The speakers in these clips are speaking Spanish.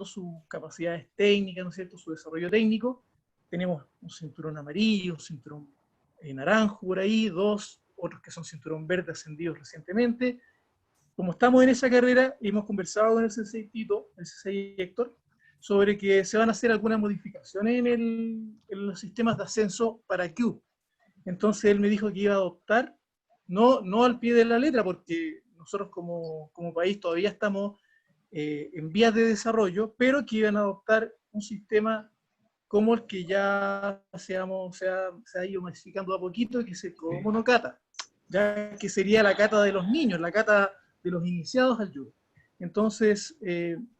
sus capacidades técnicas, ¿no es cierto?, su desarrollo técnico. Tenemos un cinturón amarillo, un cinturón naranjo por ahí, otros que son cinturón verde ascendidos recientemente. Como estamos en esa carrera, hemos conversado con el sensei Tito, el sensei Héctor, sobre que se van a hacer algunas modificaciones en los sistemas de ascenso para Cube. Entonces él me dijo que iba a adoptar, no al pie de la letra, porque nosotros como país todavía estamos en vías de desarrollo, pero que iban a adoptar un sistema como el que ya se ha ido modificando a poquito, que es el Kodomo no Kata, ya que sería la kata de los niños, la kata de los iniciados al judo. Entonces,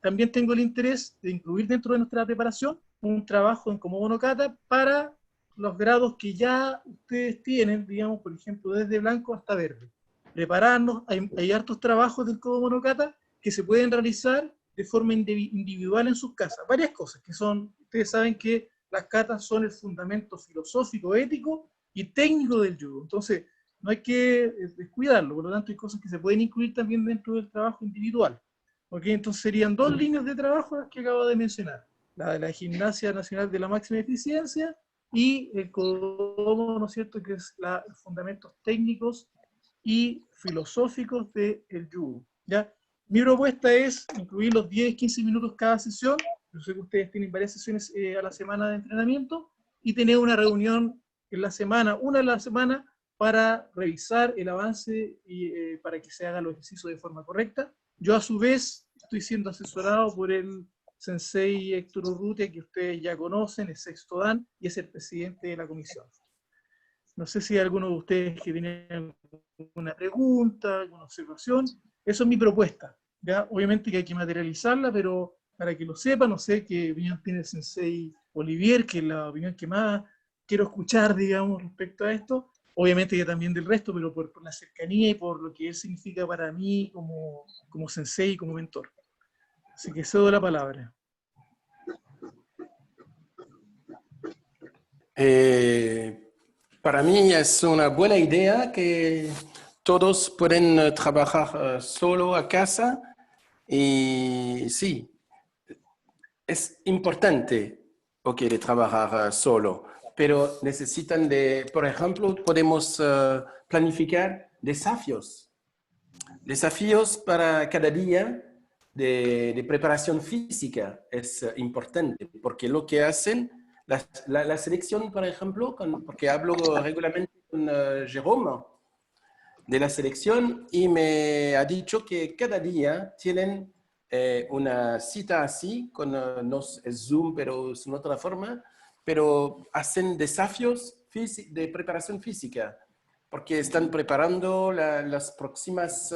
también tengo el interés de incluir dentro de nuestra preparación un trabajo en Kodomo no Kata para los grados que ya ustedes tienen, digamos, por ejemplo, desde blanco hasta verde. Prepararnos, hay hartos trabajos del Kodomo no Kata que se pueden realizar de forma individual en sus casas. Varias cosas que son, ustedes saben que las katas son el fundamento filosófico, ético y técnico del judo. Entonces, no hay que descuidarlo, por lo tanto hay cosas que se pueden incluir también dentro del trabajo individual. ¿Okay? Entonces serían dos líneas de trabajo las que acabo de mencionar. La de la Gimnasia Nacional de la Máxima Eficiencia y el Kodomo, ¿no es cierto?, que es los fundamentos técnicos y filosóficos del judo. ¿Ya? Mi propuesta es incluir los 10-15 minutos cada sesión. Yo sé que ustedes tienen varias sesiones a la semana de entrenamiento y tener una reunión en la semana, una a la semana, para revisar el avance y para que se hagan los ejercicios de forma correcta. Yo a su vez estoy siendo asesorado por el sensei Héctor Urrutia, que ustedes ya conocen, es sexto dan y es el presidente de la comisión. No sé si hay alguno de ustedes que tiene alguna pregunta, alguna observación. Eso es mi propuesta. ¿Ya? Obviamente que hay que materializarla, pero para que lo sepan, no sé qué opinión tiene el sensei Olivier, que es la opinión que más quiero escuchar, digamos, respecto a esto. Obviamente que también del resto, pero por la cercanía y por lo que él significa para mí como sensei y como mentor. Así que cedo la palabra. Para mí es una buena idea que todos pueden trabajar solo a casa y sí, es importante de trabajar solo, pero necesitan por ejemplo, podemos planificar desafíos para cada día de preparación física. Es importante porque lo que hacen la selección, por ejemplo, porque hablo regularmente con Jerome de la selección y me ha dicho que cada día tienen una cita así, no es Zoom, pero es una otra forma, pero hacen desafíos de preparación física, porque están preparando los próximos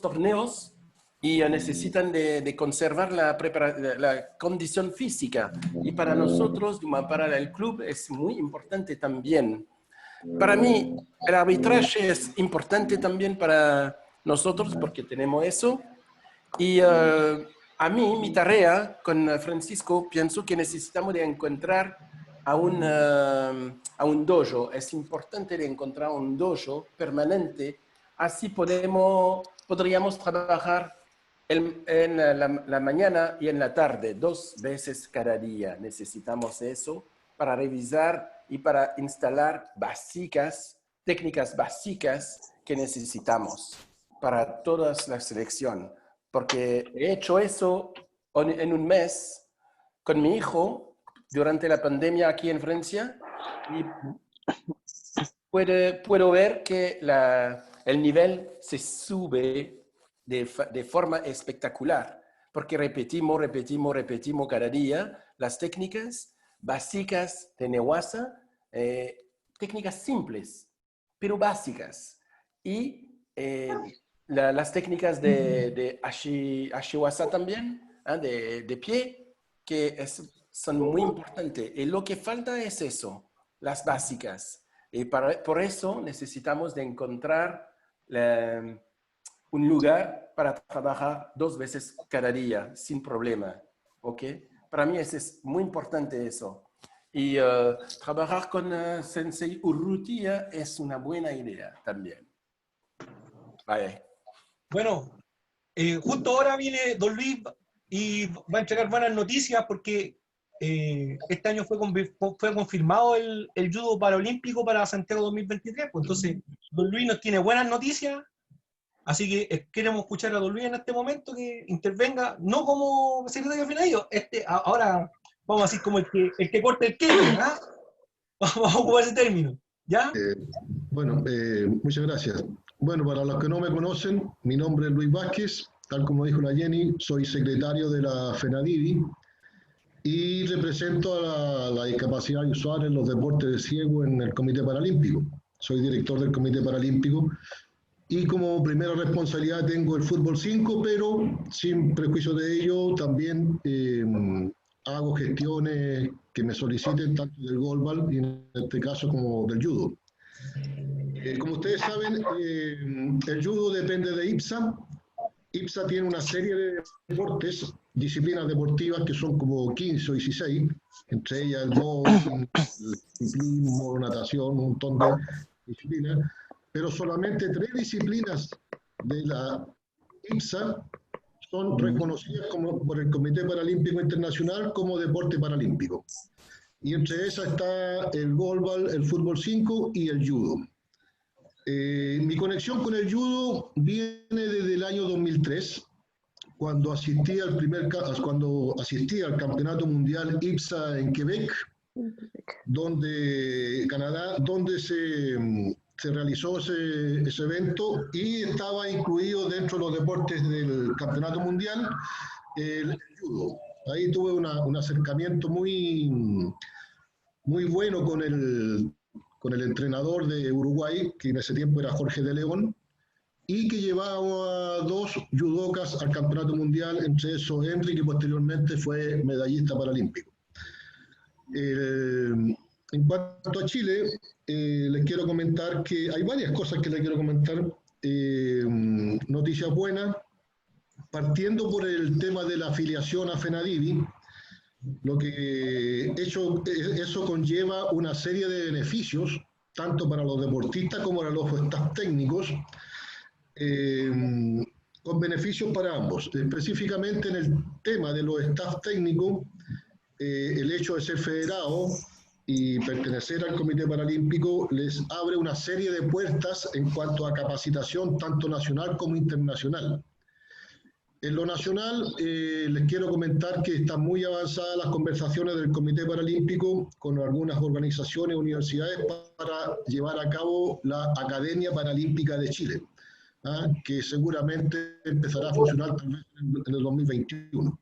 torneos y necesitan de conservar la condición física. Y para nosotros, para el club, es muy importante también. Para mí, el arbitraje es importante también para nosotros porque tenemos eso. Y a mí, mi tarea con Francisco, pienso que necesitamos de encontrar a un dojo. Es importante de encontrar un dojo permanente. Así podríamos trabajar en la mañana y en la tarde, 2 veces cada día. Necesitamos eso para revisar y para instalar técnicas básicas que necesitamos para toda la selección. Porque he hecho eso en un mes con mi hijo durante la pandemia aquí en Francia y puedo ver que el nivel se sube de forma espectacular, porque repetimos cada día las técnicas básicas de Newaza, técnicas simples, pero básicas. Y las técnicas de Ashiwasa también, de pie, que son muy importantes. Y lo que falta es eso, las básicas. Y por eso necesitamos de encontrar un lugar para trabajar 2 veces cada día sin problema. ¿Ok? Para mí es muy importante eso. Y trabajar con Sensei Urrutia es una buena idea también. Vale. Bueno, justo ahora viene Don Luis y va a entregar buenas noticias porque este año fue confirmado el judo paralímpico para Santiago 2023. Pues entonces, Don Luis nos tiene buenas noticias, así que queremos escuchar a Don Luis en este momento que intervenga, no como secretario FENADIO, ahora vamos a decir como el que corta el queque, ¿ah? Vamos a ocupar ese término, ¿ya? Muchas gracias. Bueno, para los que no me conocen, mi nombre es Luis Vázquez, tal como dijo la Jenny, soy secretario de la FENADIVI y represento a la discapacidad visual en los deportes de ciego en el Comité Paralímpico. Soy director del Comité Paralímpico y como primera responsabilidad tengo el fútbol 5, pero sin prejuicio de ello también hago gestiones que me soliciten tanto del goalball y en este caso como del judo. Como ustedes saben, el judo depende de IPSA. IPSA tiene una serie de deportes, disciplinas deportivas que son como 15 o 16, entre ellas el bowling, el ciclismo, natación, un montón de disciplinas, pero solamente 3 disciplinas de la IPSA son reconocidas por el Comité Paralímpico Internacional como deporte paralímpico. Y entre esas está el goalball, el fútbol 5 y el judo. Mi conexión con el judo viene desde el año 2003, cuando asistí al Campeonato Mundial IPSA en Quebec, Canadá, donde se realizó ese evento y estaba incluido dentro de los deportes del Campeonato Mundial el judo. Ahí tuve un acercamiento muy bueno con el entrenador de Uruguay, que en ese tiempo era Jorge de León, y que llevaba a 2 judocas al Campeonato Mundial, entre esos Henry, que posteriormente fue medallista paralímpico. En cuanto a Chile, les quiero comentar que hay varias cosas que les quiero comentar. Noticias buenas, partiendo por el tema de la afiliación a FENADIVI, lo que eso conlleva una serie de beneficios, tanto para los deportistas como para los staff técnicos, con beneficios para ambos. Específicamente en el tema de los staff técnicos, el hecho de ser federado y pertenecer al Comité Paralímpico les abre una serie de puertas en cuanto a capacitación, tanto nacional como internacional. En lo nacional, les quiero comentar que están muy avanzadas las conversaciones del Comité Paralímpico con algunas organizaciones, universidades, para llevar a cabo la Academia Paralímpica de Chile, que seguramente empezará a funcionar tal vez en el 2021.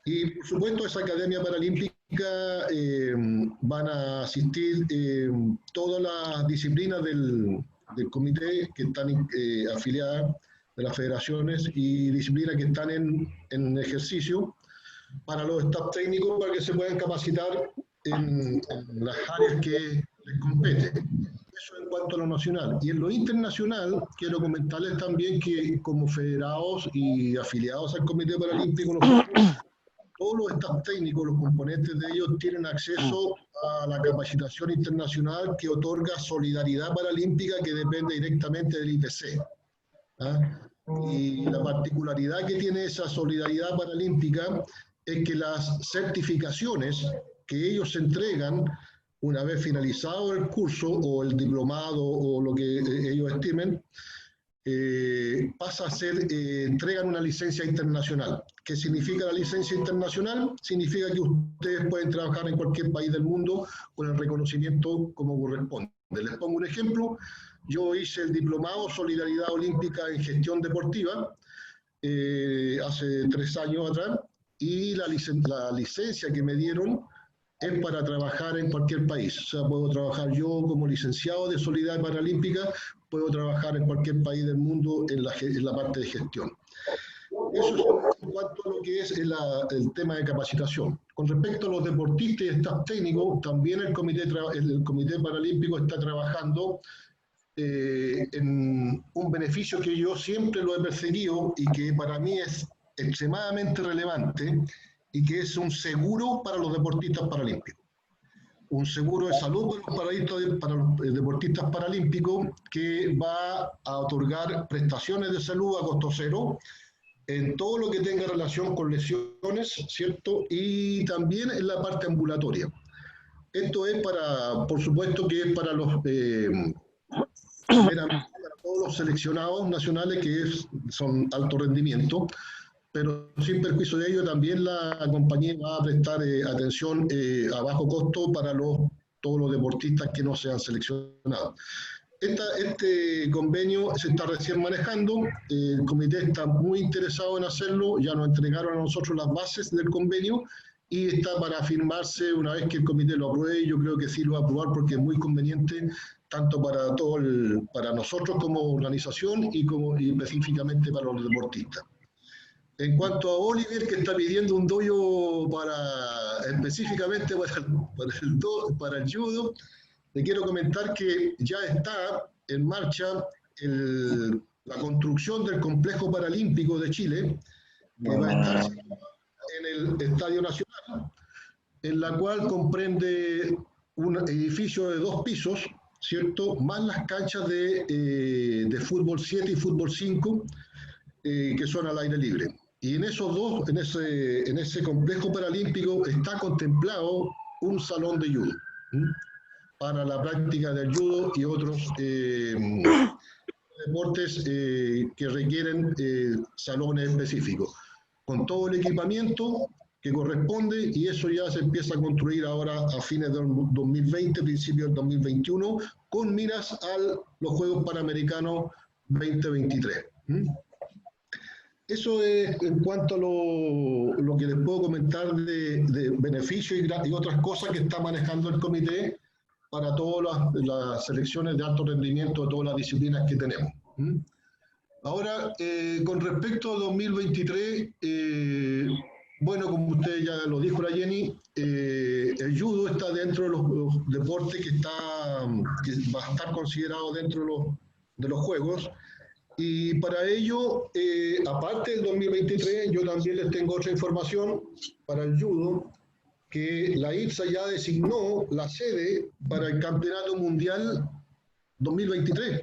Y, por supuesto, esa Academia Paralímpica van a asistir todas las disciplinas del comité que están afiliadas, de las federaciones y disciplinas que están en ejercicio, para los staff técnicos, para que se puedan capacitar en las áreas que les compete. Eso en cuanto a lo nacional. Y en lo internacional, quiero comentarles también que como federados y afiliados al Comité Paralímpico, todos los staff técnicos, los componentes de ellos, tienen acceso a la capacitación internacional que otorga Solidaridad Paralímpica, que depende directamente del IPC. Y la particularidad que tiene esa Solidaridad Paralímpica es que las certificaciones que ellos entregan una vez finalizado el curso o el diplomado o lo que ellos estimen, pasa a ser, entregan una licencia internacional. ¿Qué significa la licencia internacional? Significa que ustedes pueden trabajar en cualquier país del mundo con el reconocimiento como corresponde. Les pongo un ejemplo. Yo hice el diplomado Solidaridad Olímpica en Gestión Deportiva hace 3 años atrás, y la licencia que me dieron es para trabajar en cualquier país. O sea, puedo trabajar yo como licenciado de Solidaridad Paralímpica, puedo trabajar en cualquier país del mundo en la parte de gestión. Eso es en cuanto a lo que es el tema de capacitación. Con respecto a los deportistas y staff técnicos, también el Comité Paralímpico está trabajando en un beneficio que yo siempre lo he perseguido y que para mí es extremadamente relevante, y que es un seguro para los deportistas paralímpicos. un seguro de salud para los deportistas paralímpicos que va a otorgar prestaciones de salud a costo cero en todo lo que tenga relación con lesiones, ¿cierto? Y también en la parte ambulatoria. Esto es por supuesto que es para todos los seleccionados nacionales son alto rendimiento, pero sin perjuicio de ello también la compañía va a prestar atención a bajo costo para todos los deportistas que no sean seleccionados. Este convenio se está recién manejando, el comité está muy interesado en hacerlo, ya nos entregaron a nosotros las bases del convenio y está para firmarse una vez que el comité lo apruebe. Yo creo que sí lo va a aprobar porque es muy conveniente tanto para nosotros como organización y específicamente para los deportistas. En cuanto a Oliver, que está pidiendo un dojo específicamente para el judo, le quiero comentar que ya está en marcha la construcción del Complejo Paralímpico de Chile, que va a estar en el Estadio Nacional, en la cual comprende un edificio de 2 pisos, ¿cierto? Más las canchas de fútbol 7 y fútbol 5, que son al aire libre. Y en en ese complejo paralímpico está contemplado un salón de judo, para la práctica del judo y otros deportes que requieren salones específicos, con todo el equipamiento que corresponde, y eso ya se empieza a construir ahora a fines del 2020, principios del 2021, con miras a los Juegos Panamericanos 2023. Eso es en cuanto a lo que les puedo comentar de beneficios y otras cosas que está manejando el comité para todas las selecciones de alto rendimiento de todas las disciplinas que tenemos. Ahora, con respecto a 2023, bueno, como usted ya lo dijo la Jenny, el judo está dentro de los deportes que va a estar considerado dentro de los Juegos. Y para ello, aparte del 2023, yo también les tengo otra información para el judo, que la IPSA ya designó la sede para el Campeonato Mundial 2023.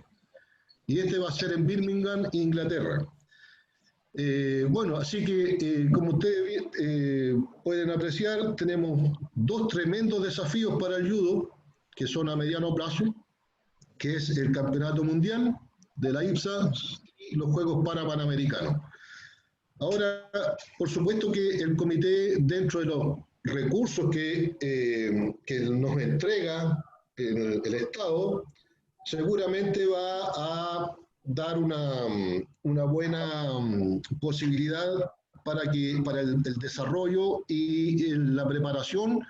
Y este va a ser en Birmingham, Inglaterra. Bueno, así que, como ustedes pueden apreciar, tenemos 2 tremendos desafíos para el judo, que son a mediano plazo, que es el Campeonato Mundial de la IPSA y los Juegos Panamericanos. Ahora, por supuesto que el comité, dentro de los recursos que nos entrega el Estado, seguramente va a dar una buena posibilidad para el desarrollo y la preparación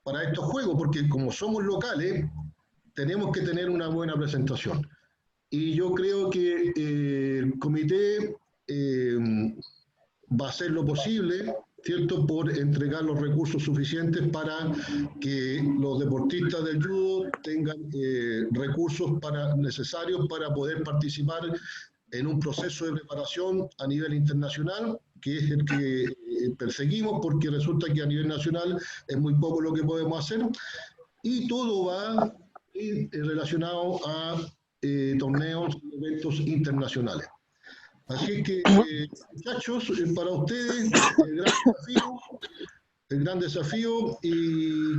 para estos Juegos, porque como somos locales, tenemos que tener una buena presentación. Y yo creo que el comité va a hacer lo posible, ¿cierto?, por entregar los recursos suficientes para que los deportistas del judo tengan recursos necesarios para poder participar en un proceso de preparación a nivel internacional, que es el que perseguimos, porque resulta que a nivel nacional es muy poco lo que podemos hacer, y todo va relacionado a torneos y eventos internacionales. Así que, muchachos, para ustedes el gran desafío y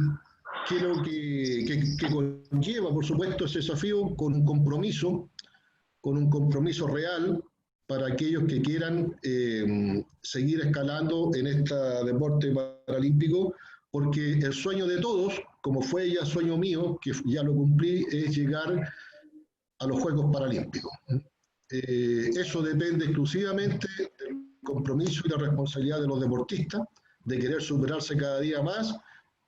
creo que conlleva, por supuesto, ese desafío con un compromiso real para aquellos que quieran seguir escalando en este deporte paralímpico, porque el sueño de todos, como fue ya sueño mío, que ya lo cumplí, es llegar a los Juegos Paralímpicos. Eso depende exclusivamente del compromiso y la responsabilidad de los deportistas, de querer superarse cada día más.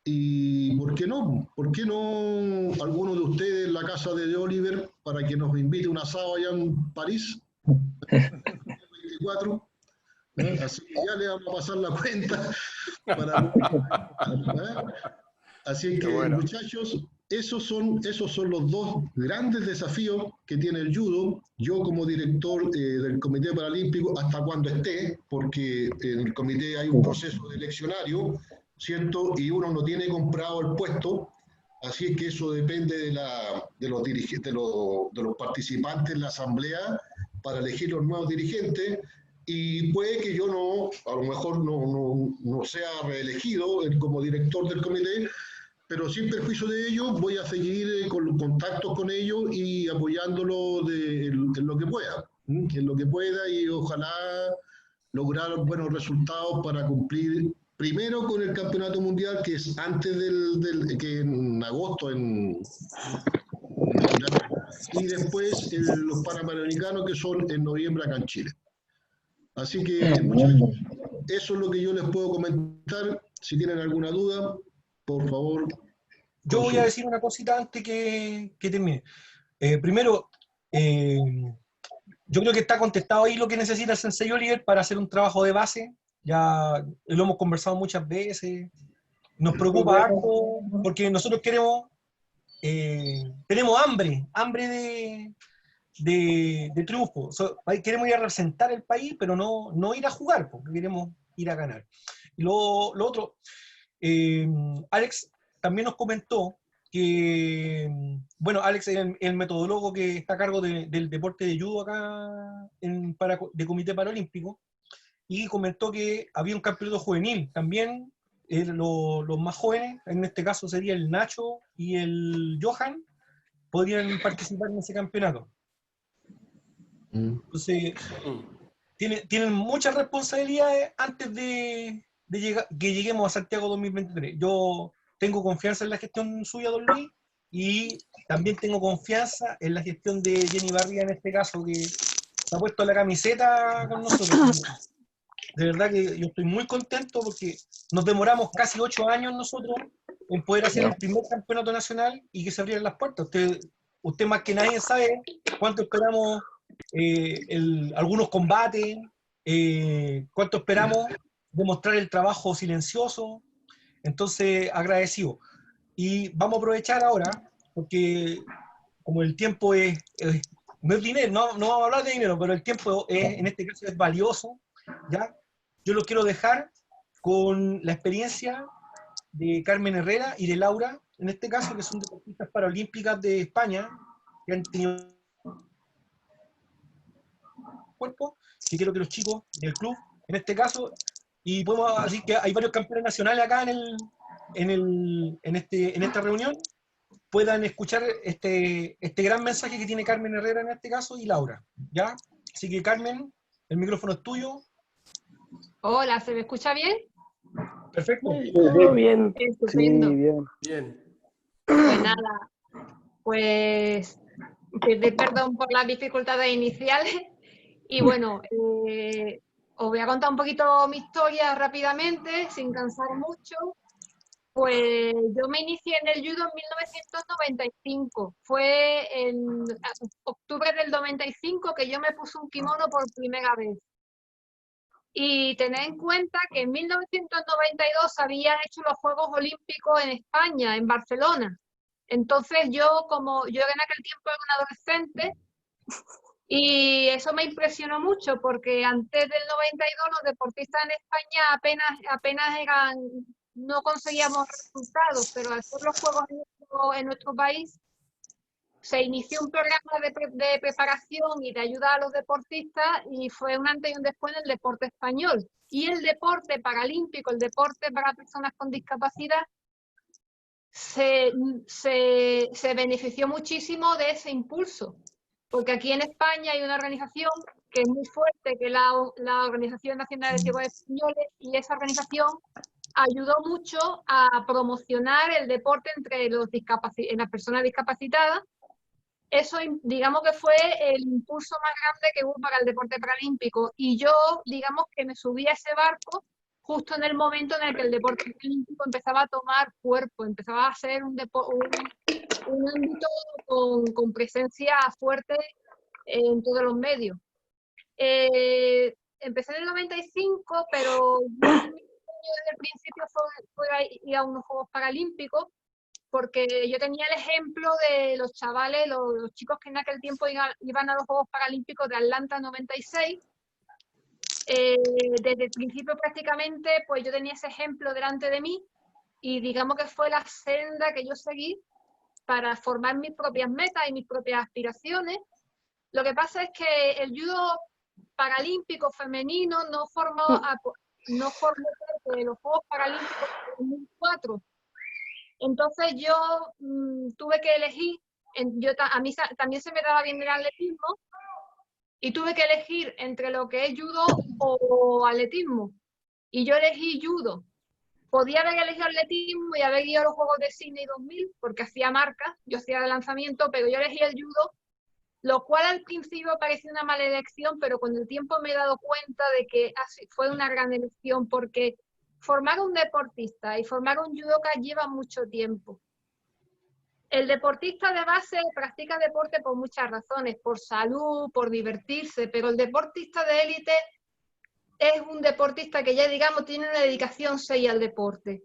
Y ¿por qué no? ¿Por qué no alguno de ustedes en la casa de Oliver para que nos invite un asado allá en París? 24. Así que ya le vamos a pasar la cuenta. Así que, bueno, muchachos, esos son los 2 grandes desafíos que tiene el judo. Yo, como director del Comité Paralímpico, hasta cuando esté, porque en el comité hay un proceso de eleccionario, ¿cierto? Y uno no tiene comprado el puesto, así es que eso depende de los dirigentes, de los participantes en la asamblea para elegir los nuevos dirigentes, y puede que yo a lo mejor no sea reelegido como director del comité, pero sin perjuicio de ello voy a seguir con los contactos con ellos y apoyándolo en lo que pueda, en lo que pueda, y ojalá lograr buenos resultados para cumplir primero con el campeonato mundial, que es antes que en agosto y después los Panamericanos, que son en noviembre acá en Chile. Así que, muchachos, eso es lo que yo les puedo comentar. Si tienen alguna duda, por favor. Yo voy a decir una cosita antes que termine. Primero, yo creo que está contestado ahí lo que necesita el Sensei Oliver para hacer un trabajo de base. Ya lo hemos conversado muchas veces. Nos preocupa harto porque nosotros tenemos hambre de triunfo. Queremos ir a representar el país, pero no ir a jugar, porque queremos ir a ganar. Y lo otro, Alex también nos comentó que, bueno, Alex es el metodólogo que está a cargo del deporte de judo acá de Comité Paralímpico, y comentó que había un campeonato juvenil. También los más jóvenes, en este caso sería el Nacho y el Johan, podrían participar en ese campeonato. Entonces, tienen muchas responsabilidades antes de que lleguemos a Santiago 2023. Yo tengo confianza en la gestión suya, don Luis, y también tengo confianza en la gestión de Jenny Barría, en este caso, que se ha puesto la camiseta con nosotros. De verdad que yo estoy muy contento porque nos demoramos casi 8 años nosotros en poder hacer el primer campeonato nacional y que se abrieran las puertas. Usted más que nadie sabe cuánto esperamos algunos combates, cuánto esperamos demostrar el trabajo silencioso. Entonces, agradecido. Y vamos a aprovechar ahora, porque como el tiempo no es dinero, no vamos a hablar de dinero, pero el tiempo en este caso es valioso, ¿ya? Yo lo quiero dejar con la experiencia de Carmen Herrera y de Laura, en este caso, que son deportistas paralímpicas de España, que han tenido cuerpo, que quiero que los chicos del club, en este caso, y podemos decir que hay varios campeones nacionales acá en esta reunión, puedan escuchar este gran mensaje que tiene Carmen Herrera en este caso y Laura, ¿ya? Así que, Carmen, el micrófono es tuyo. Hola, ¿se me escucha bien? Perfecto. Muy bien. Estupendo. Sí, bien. Bien. Pues nada, pues pedir perdón por las dificultades iniciales. Y bueno, os voy a contar un poquito mi historia rápidamente, sin cansar mucho. Pues yo me inicié en el judo en 1995. Fue en octubre del 95 que yo me puse un kimono por primera vez. Y tened en cuenta que en 1992 se habían hecho los Juegos Olímpicos en España, en Barcelona. Entonces como yo en aquel tiempo era una adolescente, y eso me impresionó mucho porque antes del 92 los deportistas en España apenas no conseguíamos resultados, pero al ser los Juegos en nuestro país, se inició un programa de preparación y de ayuda a los deportistas, y fue un antes y un después en el deporte español. Y el deporte paralímpico, el deporte para personas con discapacidad, se benefició muchísimo de ese impulso. Porque aquí en España hay una organización que es muy fuerte, que es la Organización Nacional de Ciegos Españoles, y esa organización ayudó mucho a promocionar el deporte entre las personas discapacitadas. Eso, digamos que fue el impulso más grande que hubo para el deporte paralímpico, y yo, digamos que me subí a ese barco justo en el momento en el que el deporte paralímpico empezaba a tomar cuerpo, empezaba a ser un ámbito con presencia fuerte en todos los medios. Empecé en el 95, pero desde el principio fue ir a unos Juegos Paralímpicos, porque yo tenía el ejemplo de los chavales, los chicos que en aquel tiempo iban a los Juegos Paralímpicos de Atlanta 96. Desde el principio prácticamente, pues yo tenía ese ejemplo delante de mí, y digamos que fue la senda que yo seguí para formar mis propias metas y mis propias aspiraciones. Lo que pasa es que el judo paralímpico femenino no formó parte de los Juegos Paralímpicos de 2004. Entonces yo tuve que elegir, a mí también se me daba bien el atletismo, y tuve que elegir entre lo que es judo o atletismo. Y yo elegí judo. Podía haber elegido atletismo y haber ido a los Juegos de Sydney 2000, porque hacía marcas, yo hacía el lanzamiento, pero yo elegí el judo, lo cual al principio parecía una mala elección, pero con el tiempo me he dado cuenta de que fue una gran elección, porque formar un deportista y formar un judoka lleva mucho tiempo. El deportista de base practica deporte por muchas razones, por salud, por divertirse, pero el deportista de élite es un deportista que ya, digamos, tiene una dedicación seria al deporte.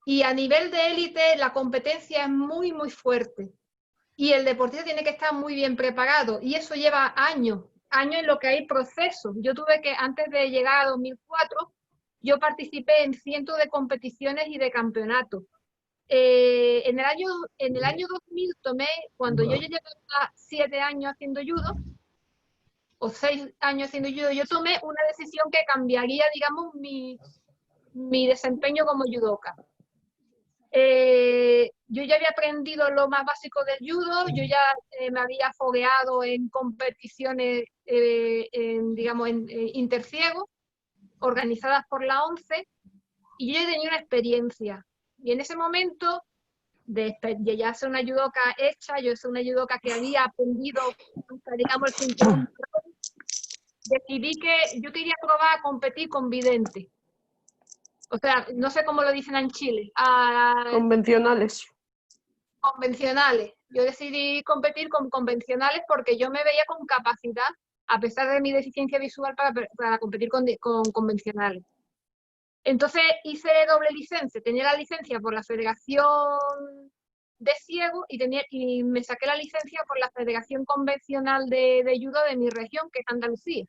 Y a nivel de élite la competencia es muy, muy fuerte. Y el deportista tiene que estar muy bien preparado. Y eso lleva años en lo que hay procesos. Yo tuve que, antes de llegar a 2004, yo participé en cientos de competiciones y de campeonatos. En el año 2000 cuando yo ya llevaba 7 años haciendo judo, o 6 años haciendo judo, yo tomé una decisión que cambiaría, digamos, mi desempeño como judoka. Yo ya había aprendido lo más básico del judo, yo ya me había fogueado en competiciones, digamos, en interciegos, organizadas por la ONCE, y yo ya tenía una experiencia. Y en ese momento, de ya ser una judoka hecha, yo soy una judoka que había aprendido, digamos, el cinturón, decidí que yo quería probar a competir con videntes. O sea, no sé cómo lo dicen en Chile. Convencionales. Convencionales. Yo decidí competir con convencionales porque yo me veía con capacidad, a pesar de mi deficiencia visual, para competir con convencionales. Entonces hice doble licencia. Tenía la licencia por la Federación de Ciegos y me saqué la licencia por la Federación Convencional de Judo de mi región, que es Andalucía.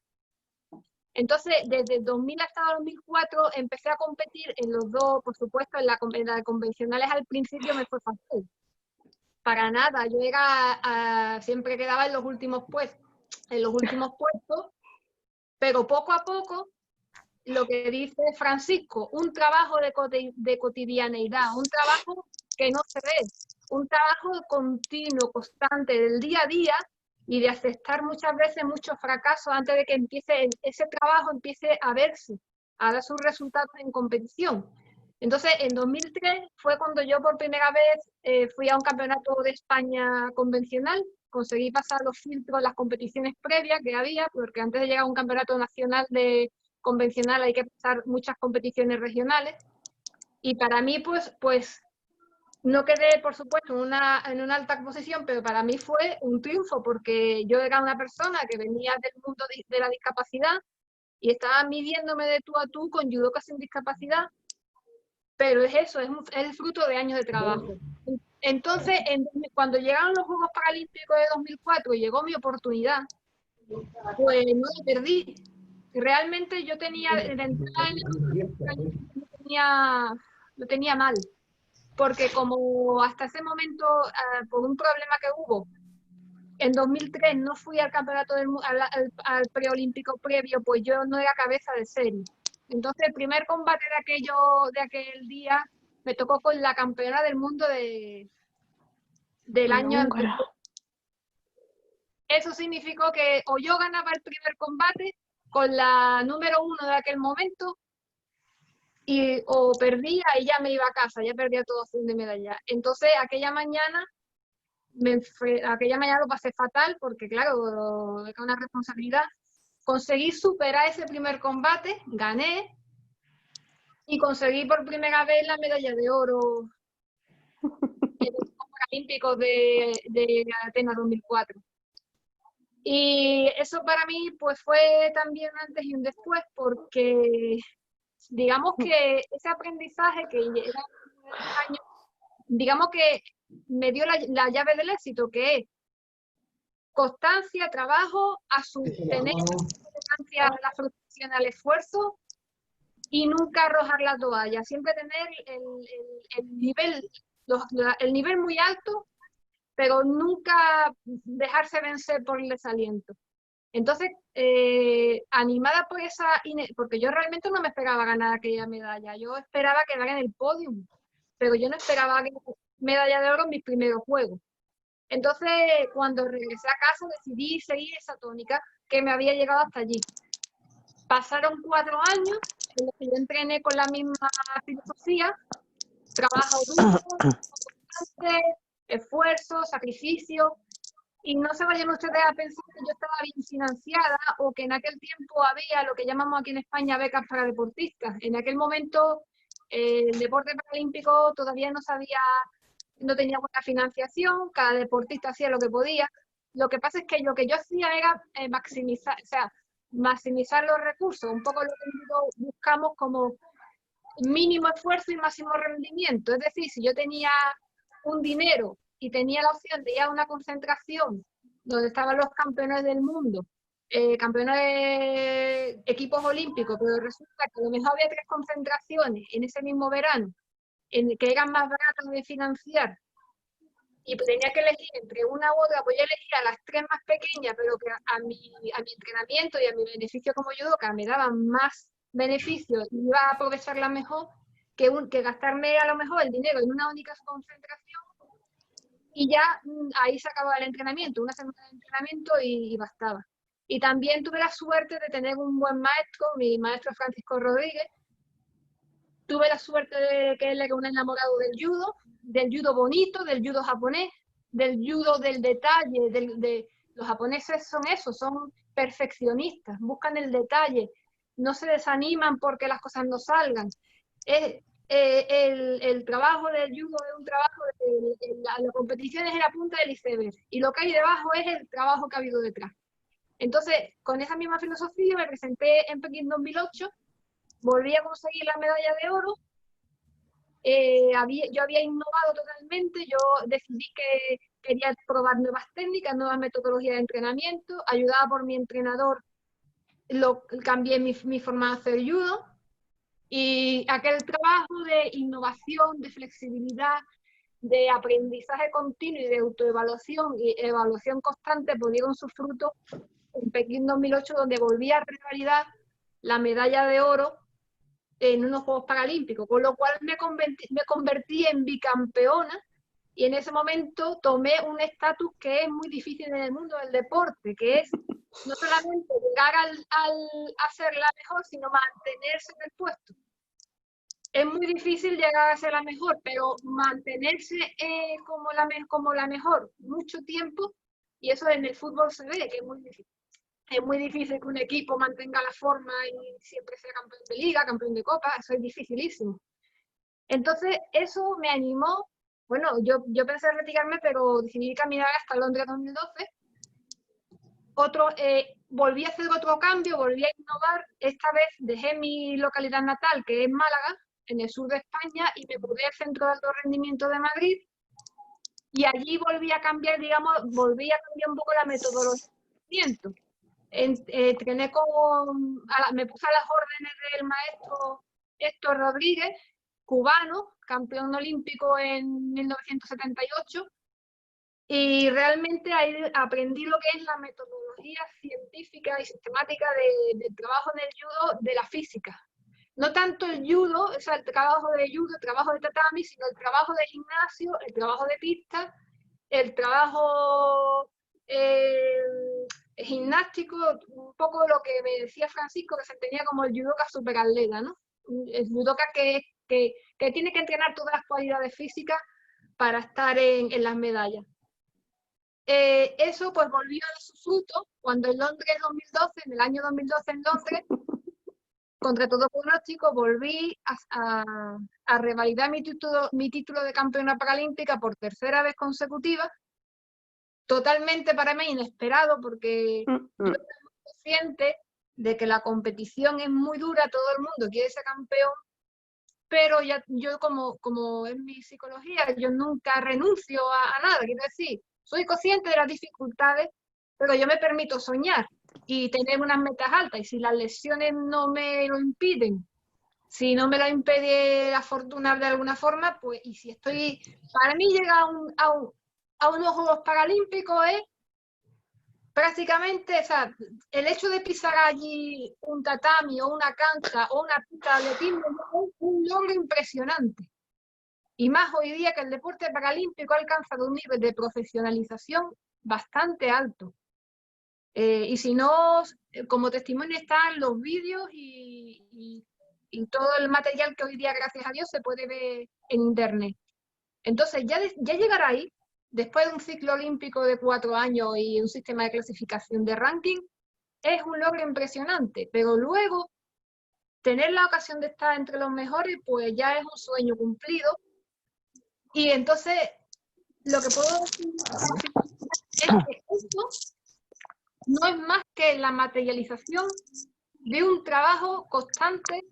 Entonces, desde 2000 hasta 2004 empecé a competir en los dos, por supuesto, en la convencionales al principio me fue fácil. Para nada, yo siempre quedaba en los últimos puestos, pero poco a poco, lo que dice Francisco, un trabajo de cotidianeidad, un trabajo que no se ve, un trabajo continuo, constante, del día a día, y de aceptar muchas veces muchos fracasos antes de que ese trabajo empiece a verse, a dar sus resultados en competición. Entonces, en 2003 fue cuando yo por primera vez fui a un campeonato de España convencional, conseguí pasar los filtros, las competiciones previas que había, porque antes de llegar a un campeonato nacional de convencional hay que pasar muchas competiciones regionales, y para mí pues no quedé, por supuesto, en una alta posición, pero para mí fue un triunfo, porque yo era una persona que venía del mundo de la discapacidad y estaba midiéndome de tú a tú con judokas sin discapacidad, pero es eso, es el fruto de años de trabajo. Entonces, cuando llegaron los Juegos Paralímpicos de 2004 y llegó mi oportunidad, pues no la perdí. Realmente yo tenía, lo tenía mal, porque como hasta ese momento, por un problema que hubo, en 2003 no fui al campeonato al preolímpico previo, pues yo no era cabeza de serie. Entonces el primer combate de aquel día me tocó con la campeona del mundo del año anterior. Eso significó que o yo ganaba el primer combate con la número 1 de aquel momento, o perdía y ya me iba a casa, ya perdía todo fin de medalla. Entonces aquella mañana lo pasé fatal, porque claro, era una responsabilidad. Conseguí superar ese primer combate, gané, y conseguí por primera vez la medalla de oro en los Juegos Paralímpicos de Atenas 2004. Y eso para mí pues fue también antes y un después, porque digamos que ese aprendizaje que era años, digamos que me dio la llave del éxito, que es constancia, trabajo, tener la frustración al esfuerzo y nunca arrojar la toalla, siempre tener el nivel muy alto pero nunca dejarse vencer por el desaliento. Entonces, animada por porque yo realmente no me esperaba ganar aquella medalla, yo esperaba quedar en el podium, pero yo no esperaba ganar medalla de oro en mis primeros juegos. Entonces, cuando regresé a casa, decidí seguir esa tónica que me había llegado hasta allí. Pasaron 4 años en los que yo entrené con la misma filosofía, trabajo duro, constante, esfuerzo, sacrificio, y no se vayan ustedes a pensar que yo estaba bien financiada o que en aquel tiempo había lo que llamamos aquí en España becas para deportistas. En aquel momento el deporte paralímpico todavía no tenía buena financiación, cada deportista hacía lo que podía. Lo que pasa es que lo que yo hacía era maximizar los recursos, un poco lo que buscamos como mínimo esfuerzo y máximo rendimiento. Es decir, si yo tenía un dinero y tenía la opción de ir a una concentración donde estaban los campeones del mundo, campeones de equipos olímpicos, pero resulta que a lo mejor había 3 concentraciones en ese mismo verano, que eran más baratas de financiar, y tenía que elegir entre una u otra, pues yo elegía las 3 más pequeñas, pero que a mi entrenamiento y a mi beneficio como judoka me daban más beneficios y iba a aprovecharla mejor que gastarme a lo mejor el dinero en una única concentración y ya ahí se acababa el entrenamiento, una semana de entrenamiento y bastaba. Y también tuve la suerte de tener un buen maestro, mi maestro Francisco Rodríguez. Tuve la suerte de que él era un enamorado del judo bonito, del judo japonés, del judo del detalle, los japoneses son eso, son perfeccionistas, buscan el detalle, no se desaniman porque las cosas no salgan. El trabajo del judo es un trabajo la competición es la punta del iceberg y lo que hay debajo es el trabajo que ha habido detrás. Entonces, con esa misma filosofía me presenté en Pekín 2008, volví a conseguir la medalla de oro. Yo había innovado totalmente, yo decidí que quería probar nuevas técnicas, nuevas metodologías de entrenamiento, ayudada por mi entrenador, cambié mi forma de hacer judo, y aquel trabajo de innovación, de flexibilidad, de aprendizaje continuo y de autoevaluación y evaluación constante pues dieron sus frutos en Pekín 2008, donde volví a revalidar la medalla de oro en unos Juegos Paralímpicos, con lo cual me convertí en bicampeona y en ese momento tomé un estatus que es muy difícil en el mundo del deporte, que es no solamente llegar a ser la mejor, sino mantenerse en el puesto. Es muy difícil llegar a ser la mejor, pero mantenerse como la mejor mucho tiempo, y eso en el fútbol se ve que es muy difícil. Es muy difícil que un equipo mantenga la forma y siempre sea campeón de liga, campeón de copa, eso es dificilísimo. Entonces, eso me animó. Bueno, yo pensé en retirarme, pero decidí caminar hasta Londres 2012. Volví a hacer otro cambio, volví a innovar. Esta vez dejé mi localidad natal, que es Málaga, en el sur de España, y me mudé al Centro de Alto Rendimiento de Madrid. Y allí volví a cambiar un poco la metodología de entrenamiento. Entrené me puse a las órdenes del maestro Héctor Rodríguez, cubano, campeón olímpico en 1978, y realmente ahí aprendí lo que es la metodología científica y sistemática del trabajo en el judo, de la física. No tanto el judo, o sea, el trabajo de judo, el trabajo de tatami, sino el trabajo de gimnasio, el trabajo de pista, el trabajo gimnástico, un poco lo que me decía Francisco, que se tenía como el judoka superatleta, ¿no? El judoka que tiene que entrenar todas las cualidades físicas para estar en las medallas. Eso pues volvió a dar su fruto cuando en Londres 2012, en el año 2012 en Londres, contra todo pronóstico, volví a revalidar mi título de campeona paralímpica por 3ª vez consecutiva, totalmente para mí inesperado, porque yo estoy muy consciente de que la competición es muy dura, todo el mundo quiere ser campeón, pero yo como es mi psicología, yo nunca renuncio a nada, quiero decir, soy consciente de las dificultades, pero yo me permito soñar y tener unas metas altas, y si las lesiones no me lo impiden, si no me lo impide la fortuna de alguna forma, pues, y si para mí llega a unos Juegos Paralímpicos es prácticamente, o sea, el hecho de pisar allí un tatami o una cancha o una pista de atletismo es un logro impresionante. Y más hoy día que el deporte paralímpico ha alcanzado un nivel de profesionalización bastante alto. Y si no, como testimonio están los vídeos y todo el material que hoy día, gracias a Dios, se puede ver en internet. Entonces, ya llegar ahí, después de un ciclo olímpico de 4 años y un sistema de clasificación de ranking, es un logro impresionante. Pero luego, tener la ocasión de estar entre los mejores, pues ya es un sueño cumplido. Y entonces, lo que puedo decir es que esto no es más que la materialización de un trabajo constante,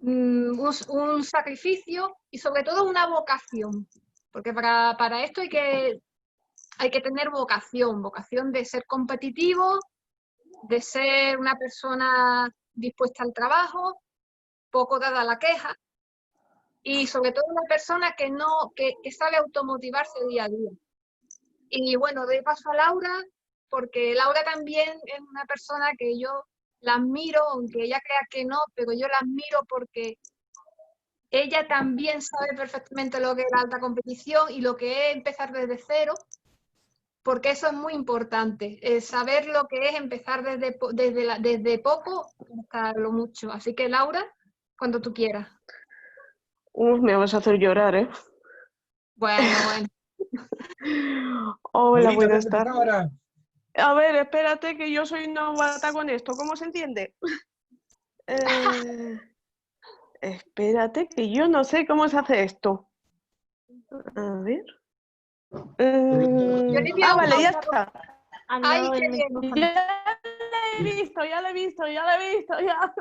un sacrificio y sobre todo una vocación. Porque para esto hay que tener vocación de ser competitivo, de ser una persona dispuesta al trabajo, poco dada a la queja, y sobre todo una persona que sabe automotivarse día a día. Y bueno, doy paso a Laura, porque Laura también es una persona que yo la admiro, aunque ella crea que no, pero yo la admiro porque ella también sabe perfectamente lo que es la alta competición y lo que es empezar desde cero, porque eso es muy importante, saber lo que es empezar desde poco hasta lo mucho. Así que Laura, cuando tú quieras. Me vas a hacer llorar, ¿eh? Bueno. Hola, Lorita, buenas prende tu tardes. cámara. A ver, espérate que yo soy novata con esto. ¿Cómo se entiende? Espérate que yo no sé cómo se hace esto. A ver. Vale, ya está. Ay, qué bien. Ya la he visto, ya la he visto, ya la he visto, ya.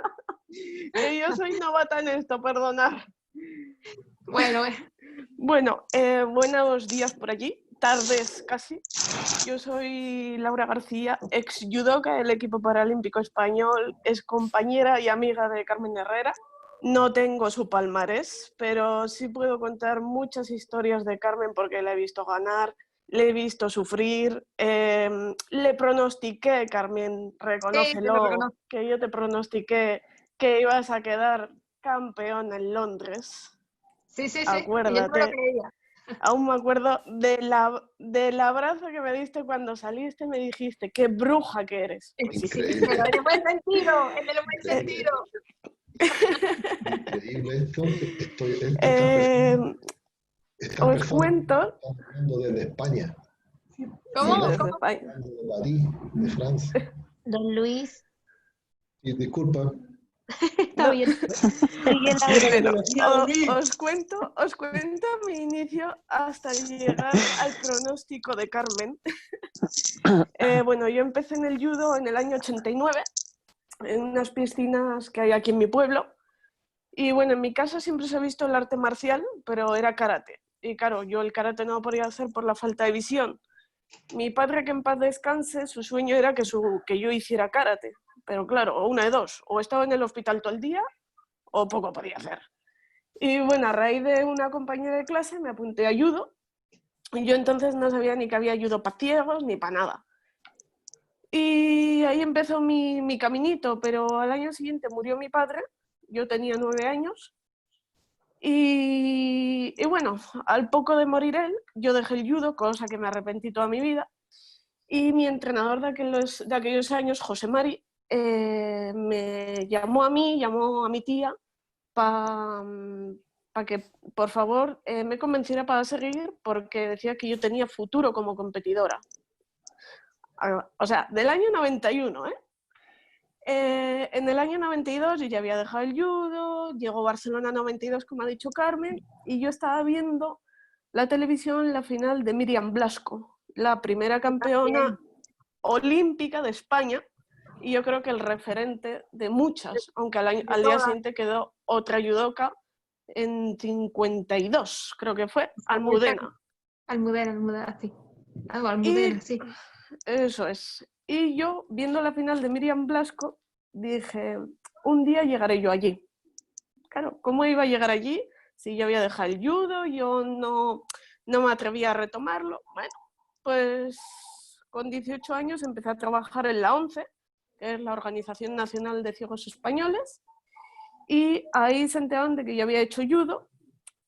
Que yo soy novata en esto, perdonad. Bueno, Bueno, buenos días por allí, tardes casi. Yo soy Laura García, ex judoka del equipo paralímpico español, es compañera y amiga de Carmen Herrera. No tengo su palmarés, pero sí puedo contar muchas historias de Carmen porque la he visto ganar, le he visto sufrir, le pronostiqué, Carmen, reconócelo, que yo te pronostiqué que ibas a quedar campeona en Londres. Sí. Acuérdate. Aún me acuerdo del abrazo que me diste cuando saliste, me dijiste, qué bruja que eres. Pues sí. Pero en el buen sentido, en el buen sentido. Increíble esto. Os cuento. Hablando desde España. ¿Cómo? Desde España. De París, de Francia. Don Luis. Y disculpa. Está bien. Os cuento mi inicio hasta llegar al pronóstico de Carmen. Bueno, yo empecé en el judo en el año 89, en unas piscinas que hay aquí en mi pueblo. Y bueno, en mi casa siempre se ha visto el arte marcial, pero era karate. Y claro, yo el karate no lo podía hacer por la falta de visión. Mi padre, que en paz descanse, su sueño era que yo hiciera karate. Pero claro, una de dos, o estaba en el hospital todo el día o poco podía hacer. Y bueno, a raíz de una compañera de clase me apunté a judo. Y yo entonces no sabía ni que había judo para ciegos ni para nada. Y ahí empezó mi caminito, pero al año siguiente murió mi padre, yo tenía 9 años. Y bueno, al poco de morir él, yo dejé el judo, cosa que me arrepentí toda mi vida. Y mi entrenador de aquellos años, José Mari, me llamó a mí, llamó a mi tía para que por favor me convenciera para seguir, porque decía que yo tenía futuro como competidora. O sea, del año 91, ¿eh? En el año 92 yo ya había dejado el judo, llegó Barcelona 92, como ha dicho Carmen, y yo estaba viendo la televisión la final de Míriam Blasco, la primera campeona olímpica de España, y yo creo que el referente de muchas, aunque al día siguiente quedó otra judoka en 52, creo que fue, Almudena. Almudena, sí. Almudena, sí. Eso es. Y yo, viendo la final de Míriam Blasco, dije, un día llegaré yo allí. Claro, ¿cómo iba a llegar allí si yo había dejado el judo? Yo no no me atrevía a retomarlo. Bueno, pues con 18 años empecé a trabajar en la ONCE, que es la Organización Nacional de Ciegos Españoles, y ahí se enteraron de que yo había hecho judo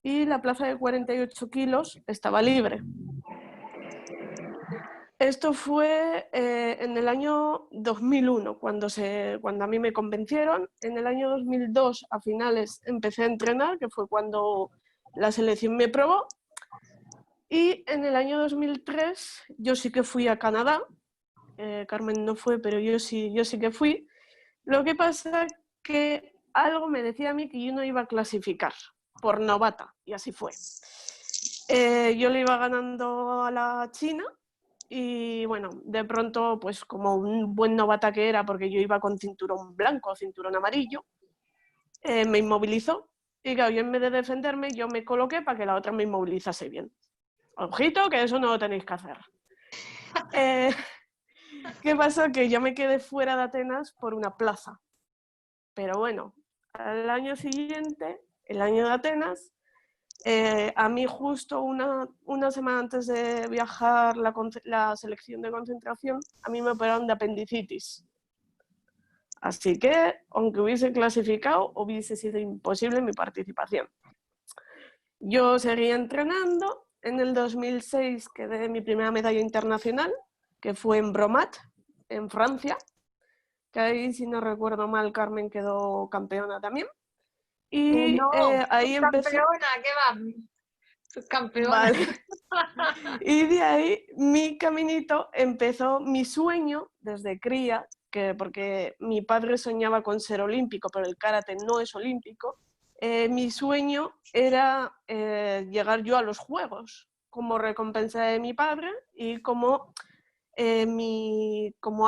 y la plaza de 48 kilos estaba libre. Esto fue en el año 2001, cuando a mí me convencieron. En el año 2002, a finales, empecé a entrenar, que fue cuando la selección me probó. Y en el año 2003 yo sí que fui a Canadá. Carmen no fue, pero yo sí que fui. Lo que pasa es que algo me decía a mí que yo no iba a clasificar por novata, y así fue. Yo le iba ganando a la china y bueno, de pronto, pues como un buen novata que era, porque yo iba con cinturón blanco, cinturón amarillo, me inmovilizó. Y claro, yo en vez de defenderme, yo me coloqué para que la otra me inmovilizase bien. Ojito, que eso no lo tenéis que hacer. ¿Qué pasó? Que yo me quedé fuera de Atenas por una plaza. Pero bueno, al año siguiente, el año de Atenas, a mí justo una semana antes de viajar la selección de concentración, a mí me operaron de apendicitis. Así que, aunque hubiese clasificado, hubiese sido imposible mi participación. Yo seguía entrenando. En el 2006 quedé mi primera medalla internacional, que fue en Bromat, en Francia, que ahí, si no recuerdo mal, Carmen quedó campeona también. Y No, ahí empezó... campeona, ¿qué va? Subcampeona. Vale. Y de ahí mi caminito empezó, mi sueño desde cría, porque mi padre soñaba con ser olímpico, pero el karate no es olímpico. Mi sueño era llegar yo a los Juegos como recompensa de mi padre y como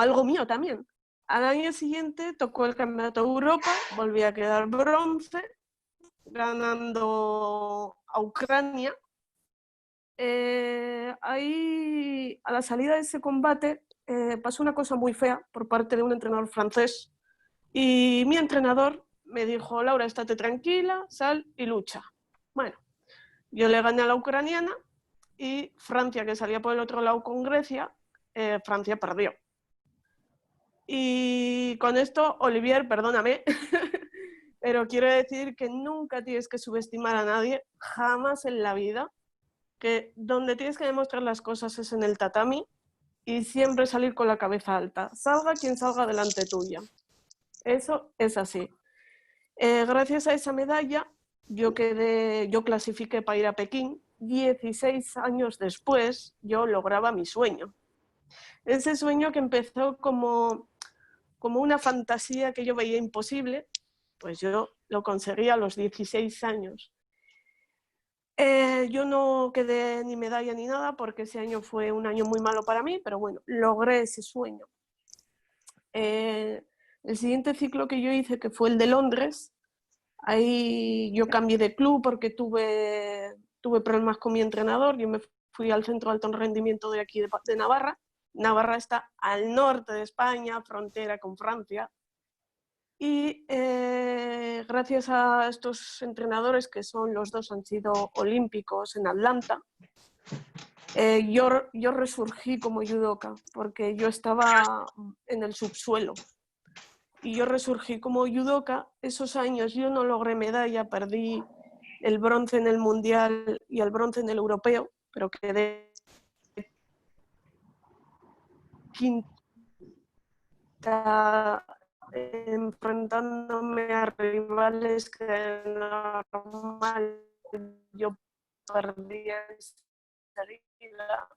algo mío también. Al año siguiente tocó el Campeonato de Europa, volví a quedar bronce, ganando a Ucrania. Ahí, a la salida de ese combate, pasó una cosa muy fea por parte de un entrenador francés y mi entrenador me dijo: Laura, estate tranquila, sal y lucha. Bueno, yo le gané a la ucraniana y Francia, que salía por el otro lado con Grecia, Francia perdió. Y con esto, Olivier, perdóname, pero quiero decir que nunca tienes que subestimar a nadie, jamás en la vida, que donde tienes que demostrar las cosas es en el tatami y siempre salir con la cabeza alta, salga quien salga delante tuya. Eso es así. Gracias a esa medalla yo clasifiqué para ir a Pekín. 16 años después yo lograba mi sueño. Ese sueño que empezó como una fantasía que yo veía imposible, pues yo lo conseguí a los 16 años. Yo no quedé ni medalla ni nada porque ese año fue un año muy malo para mí, pero bueno, logré ese sueño. El siguiente ciclo que yo hice, que fue el de Londres, ahí yo cambié de club porque tuve problemas con mi entrenador. Yo me fui al Centro de Alto Rendimiento de aquí de Navarra. Navarra está al norte de España, frontera con Francia. Y gracias a estos entrenadores, que son los dos, han sido olímpicos en Atlanta, yo resurgí como judoka, porque yo estaba en el subsuelo. Y yo resurgí como judoka. Esos años yo no logré medalla, perdí el bronce en el mundial y el bronce en el europeo, pero quedé quinta enfrentándome a rivales que normal yo perdía enseguida.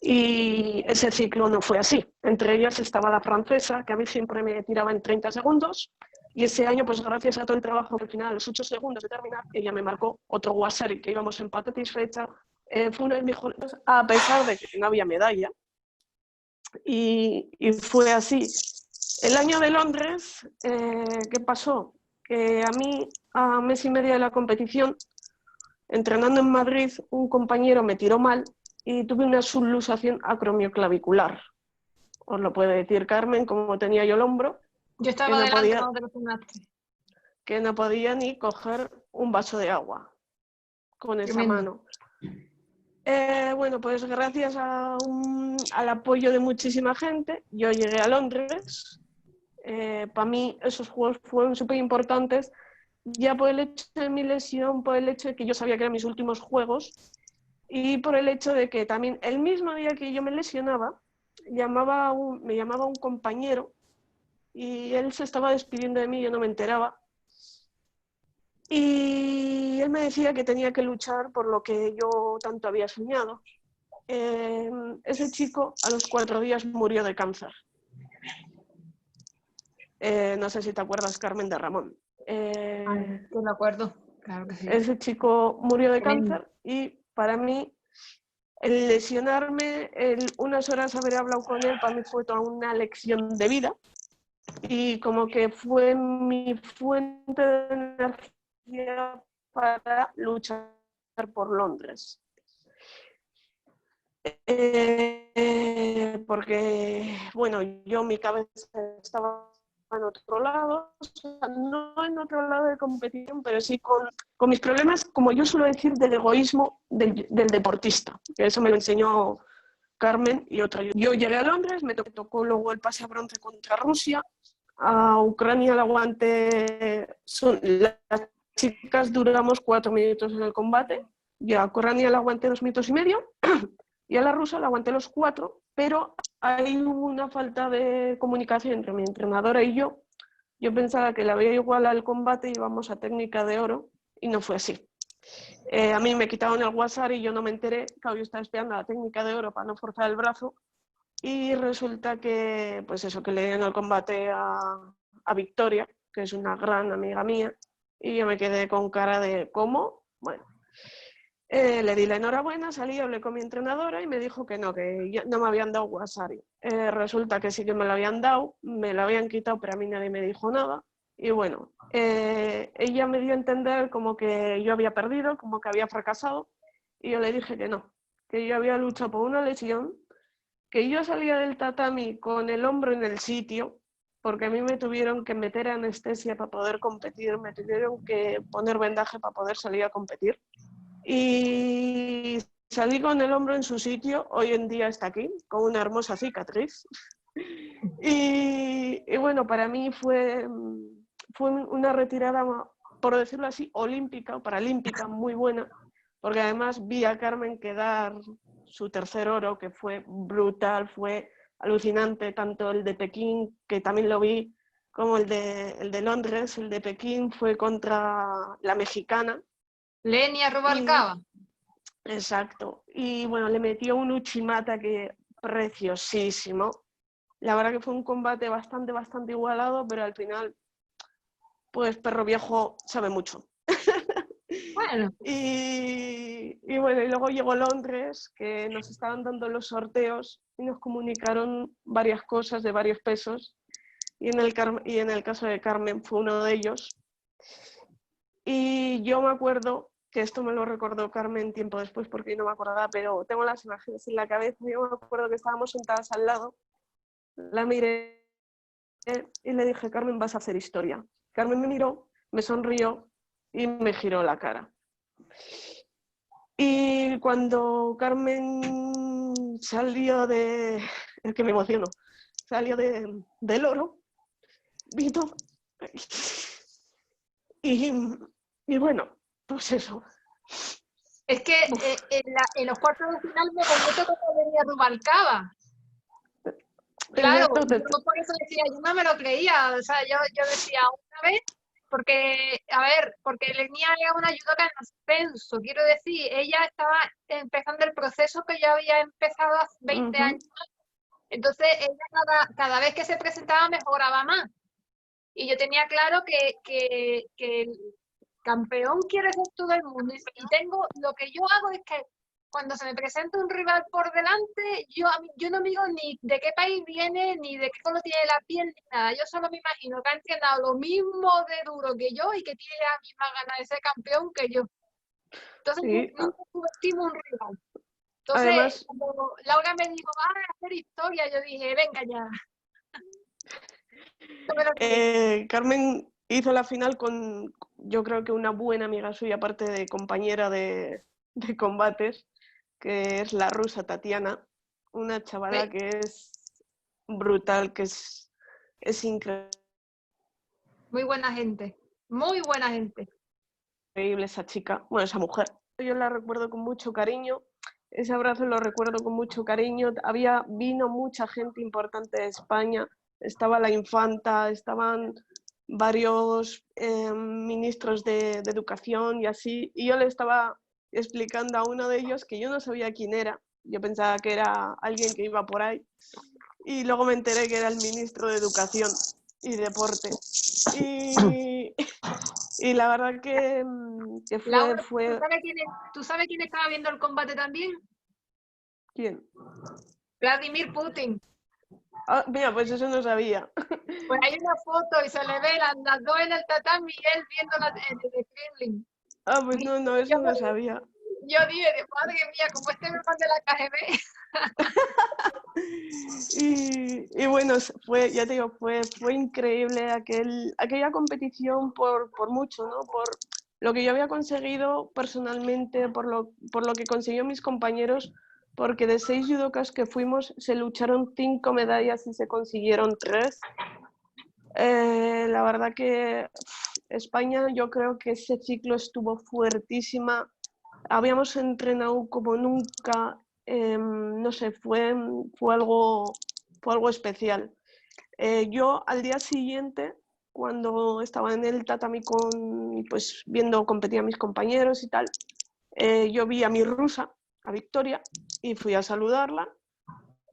Y ese ciclo no fue así. Entre ellas estaba la francesa, que a mí siempre me tiraba en 30 segundos. Y ese año, pues gracias a todo el trabajo, que al final, a los 8 segundos de terminar, ella me marcó otro Wasari, que íbamos empatisfecha. Fue una de mis mejores, a pesar de que no había medalla. Y fue así. El año de Londres, ¿qué pasó? Que a mí, a mes y medio de la competición, entrenando en Madrid, un compañero me tiró mal y tuve una subluxación acromioclavicular. Os lo puede decir Carmen, como tenía yo el hombro. Yo estaba delante cuando te lo fumaste. Que no podía ni coger un vaso de agua con esa mano. Bueno, pues gracias al apoyo de muchísima gente, yo llegué a Londres. Para mí esos juegos fueron súper importantes, ya por el hecho de mi lesión, por el hecho de que yo sabía que eran mis últimos juegos y por el hecho de que también el mismo día que yo me lesionaba, me llamaba un compañero y él se estaba despidiendo de mí, yo no me enteraba. Y él me decía que tenía que luchar por lo que yo tanto había soñado. Ese chico a los 4 días murió de cáncer. No sé si te acuerdas, Carmen, de Ramón. No me acuerdo, claro que sí. Ese chico murió de Tremendo. cáncer y para mí el lesionarme, unas horas haber hablado con él, para mí fue toda una lección de vida y como que fue mi fuente de energía para luchar por Londres. Porque, bueno, yo mi cabeza estaba en otro lado, o sea, no en otro lado de competición, pero sí con mis problemas, como yo suelo decir, del egoísmo del deportista, que eso me lo enseñó Carmen y otra. Yo llegué a Londres, me tocó luego el pase a bronce contra Rusia, a Ucrania el aguante, las chicas duramos 4 minutos en el combate, y a Ucrania el aguante 2 minutos y medio, y a la rusa la aguanté los 4, pero hay una falta de comunicación entre mi entrenadora y yo. Yo pensaba que la veía igual al combate y íbamos a técnica de oro, y no fue así. A mí me quitaron el WhatsApp y yo no me enteré, claro, yo estaba espiando la técnica de oro para no forzar el brazo, y resulta que, pues eso, que le dieron el combate a Victoria, que es una gran amiga mía, y yo me quedé con cara de ¿cómo? Bueno. Le di la enhorabuena, salí, hablé con mi entrenadora y me dijo que no me habían dado Wasari. Resulta que sí que me lo habían dado, me lo habían quitado, pero a mí nadie me dijo nada. Y bueno, ella me dio a entender como que yo había perdido, como que había fracasado, y yo le dije que no, que yo había luchado por una lesión, que yo salía del tatami con el hombro en el sitio, porque a mí me tuvieron que meter anestesia para poder competir, me tuvieron que poner vendaje para poder salir a competir. Y salí con el hombro en su sitio, hoy en día está aquí, con una hermosa cicatriz. Y bueno, para mí fue una retirada, por decirlo así, olímpica o paralímpica muy buena, porque además vi a Carmen quedar su tercer oro, que fue brutal, fue alucinante, tanto el de Pekín, que también lo vi, como el de Londres. El de Pekín fue contra la mexicana. Lenia Rubalcaba. Exacto. Y bueno, le metió un Uchimata que preciosísimo. La verdad que fue un combate bastante igualado, pero al final, pues perro viejo sabe mucho. Bueno. Y bueno, y luego llegó Londres, que nos estaban dando los sorteos y nos comunicaron varias cosas de varios pesos. Y en el caso de Carmen fue uno de ellos. Y yo me acuerdo, que esto me lo recordó Carmen tiempo después porque no me acordaba, pero tengo las imágenes en la cabeza. Yo me acuerdo que estábamos sentadas al lado, la miré y le dije, Carmen, vas a hacer historia. Carmen me miró, me sonrió y me giró la cara. Y cuando Carmen salió es que me emociono, salió del oro, vi todo. Y bueno, pues eso. Es que en los cuartos de final me convierto como Lenia Rubalcaba. Claro, yo por eso decía, yo no me lo creía, o sea, yo decía una vez, porque Lenia era una judoka en ascenso, quiero decir, ella estaba empezando el proceso que ya había empezado hace 20 años, entonces ella cada vez que se presentaba mejoraba más, y yo tenía claro que el campeón quiere ser todo el mundo, y lo que yo hago es que cuando se me presenta un rival por delante, yo no digo ni de qué país viene, ni de qué color tiene la piel, ni nada. Yo solo me imagino que ha entrenado lo mismo de duro que yo y que tiene la misma gana de ser campeón que yo. Entonces, sí. nunca subestimo un rival. Entonces, Además, cuando Laura me dijo, vas a hacer historia, yo dije, venga ya. Carmen hizo la final con, yo creo que una buena amiga suya, aparte de compañera de de combates, que es la rusa Tatiana, una chavala Sí. que es brutal, que es increíble Muy buena gente. Muy buena gente. esa chica, bueno, esa mujer. Yo la recuerdo con mucho cariño, ese abrazo lo recuerdo con mucho cariño. Vino mucha gente importante de España, estaba la infanta, estaban varios ministros de educación y así, y yo le estaba explicando a uno de ellos que yo no sabía quién era, yo pensaba que era alguien que iba por ahí, y luego me enteré que era el ministro de Educación y Deporte. Y la verdad que Laura, fue... ¿tú sabes quién estaba viendo el combate también? ¿Quién? Vladimir Putin. Ah, mira, pues eso no sabía. Pues hay una foto y se le ve las dos en el tatami y él viéndolas en el Kremlin. Ah, pues no, eso no sabía. Yo dije, madre mía, como este me manda la KGB. Y bueno, ya te digo, fue increíble aquella competición por mucho, ¿no? Por lo que yo había conseguido personalmente, por lo que consiguió mis compañeros, porque de 6 judokas que fuimos, se lucharon 5 medallas y se consiguieron 3. La verdad que España, yo creo que ese ciclo estuvo fuertísima. Habíamos entrenado como nunca, no sé, fue algo especial. Yo al día siguiente, cuando estaba en el tatami pues viendo competir a mis compañeros y tal, yo vi a mi rusa, a Victoria, y fui a saludarla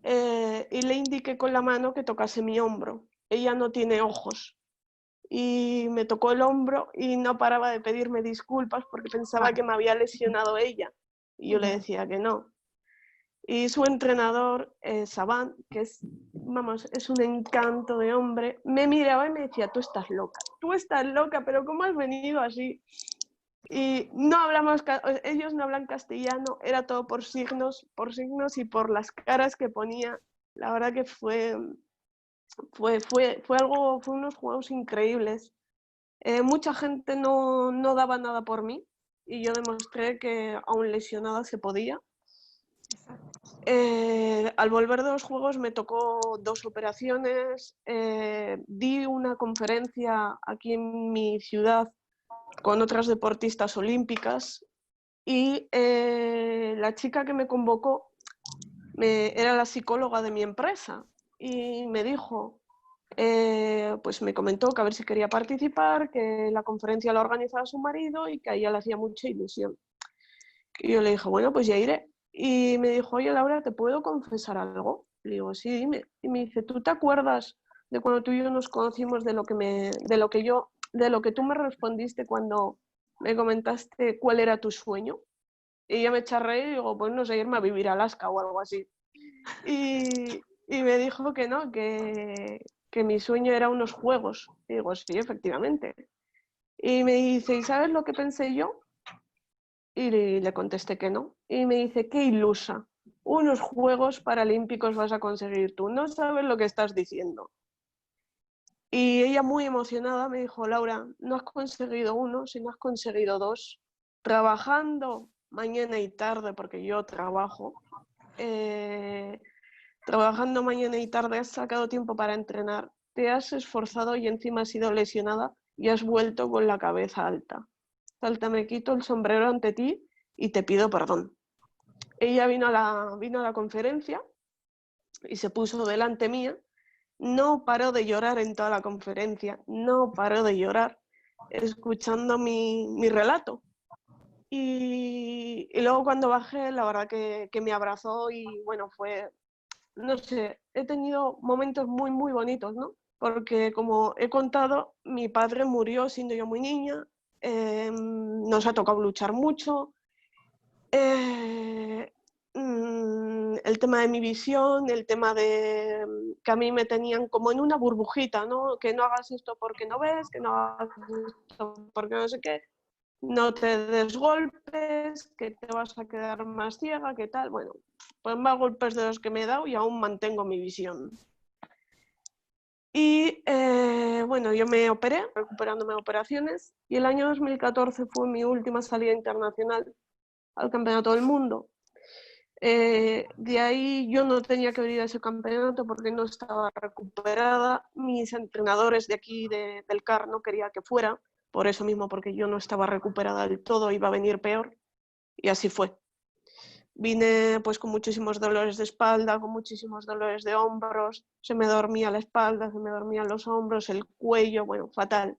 y le indiqué con la mano que tocase mi hombro. Ella no tiene ojos. Y me tocó el hombro y no paraba de pedirme disculpas porque pensaba que me había lesionado ella. Y yo le decía que no. Y su entrenador, Saban, que es un encanto de hombre, me miraba y me decía, tú estás loca, pero ¿cómo has venido así? Y ellos no hablan castellano, era todo por signos y por las caras que ponía. La verdad que fue unos juegos increíbles. Mucha gente no daba nada por mí y yo demostré que aún lesionada se podía. Al volver de los juegos me tocó 2 operaciones, di una conferencia aquí en mi ciudad con otras deportistas olímpicas y la chica que me convocó era la psicóloga de mi empresa y me dijo, pues me comentó que a ver si quería participar, que la conferencia la organizaba su marido y que a ella le hacía mucha ilusión. Y yo le dije, bueno, pues ya iré. Y me dijo, oye Laura, ¿te puedo confesar algo? Le digo, sí, dime. Y me dice, ¿tú te acuerdas de cuando tú y yo nos conocimos, de lo que tú me respondiste cuando me comentaste cuál era tu sueño? Y ella me echa a reír y digo, pues no sé, irme a vivir a Alaska o algo así. Y me dijo que no, que mi sueño era unos juegos. Y digo, sí, efectivamente. Y me dice, ¿y sabes lo que pensé yo? Y le contesté que no. Y me dice, qué ilusa. Unos Juegos Paralímpicos vas a conseguir tú. No sabes lo que estás diciendo. Y ella muy emocionada me dijo, Laura, no has conseguido uno, sino has conseguido 2. Trabajando mañana y tarde, porque yo trabajo. Trabajando mañana y tarde has sacado tiempo para entrenar. Te has esforzado y encima has sido lesionada y has vuelto con la cabeza alta. Salta, me quito el sombrero ante ti y te pido perdón. Ella vino a la conferencia y se puso delante mía. No paró de llorar en toda la conferencia, no paró de llorar escuchando mi relato. Y luego cuando bajé, la verdad que me abrazó y bueno, no sé, he tenido momentos muy, muy bonitos, ¿no? Porque como he contado, mi padre murió siendo yo muy niña, nos ha tocado luchar mucho. El tema de mi visión, el tema de que a mí me tenían como en una burbujita, ¿no? Que no hagas esto porque no ves, que no hagas esto porque no sé qué, no te des golpes, que te vas a quedar más ciega, que tal. Bueno, pues más golpes de los que me he dado y aún mantengo mi visión. Y bueno, yo me operé, recuperándome de operaciones, y el año 2014 fue mi última salida internacional al Campeonato del Mundo. De ahí yo no tenía que venir a ese campeonato porque no estaba recuperada. Mis entrenadores de aquí, del CAR, no querían que fuera, por eso mismo, porque yo no estaba recuperada del todo, iba a venir peor, y así fue. Vine pues con muchísimos dolores de espalda, con muchísimos dolores de hombros, se me dormía la espalda, se me dormían los hombros, el cuello, bueno, fatal.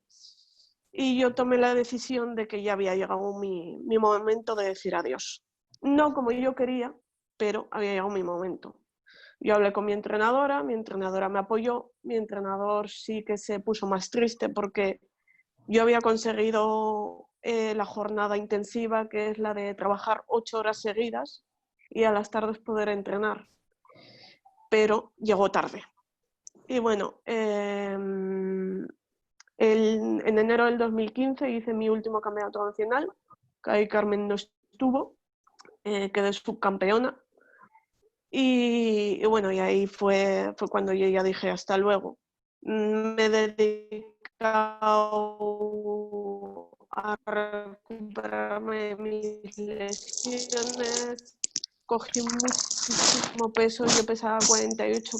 Y yo tomé la decisión de que ya había llegado mi momento de decir adiós. No como yo quería, pero había llegado mi momento. Yo hablé con mi entrenadora me apoyó, mi entrenador sí que se puso más triste porque yo había conseguido la jornada intensiva, que es la de trabajar 8 horas seguidas y a las tardes poder entrenar, pero llegó tarde. Y bueno, en enero del 2015 hice mi último campeonato nacional, que ahí Carmen no estuvo, quedé subcampeona. Y bueno, y ahí fue cuando yo ya dije hasta luego. Me he dedicado a recuperarme de mis lesiones, cogí muchísimo peso, yo pesaba 48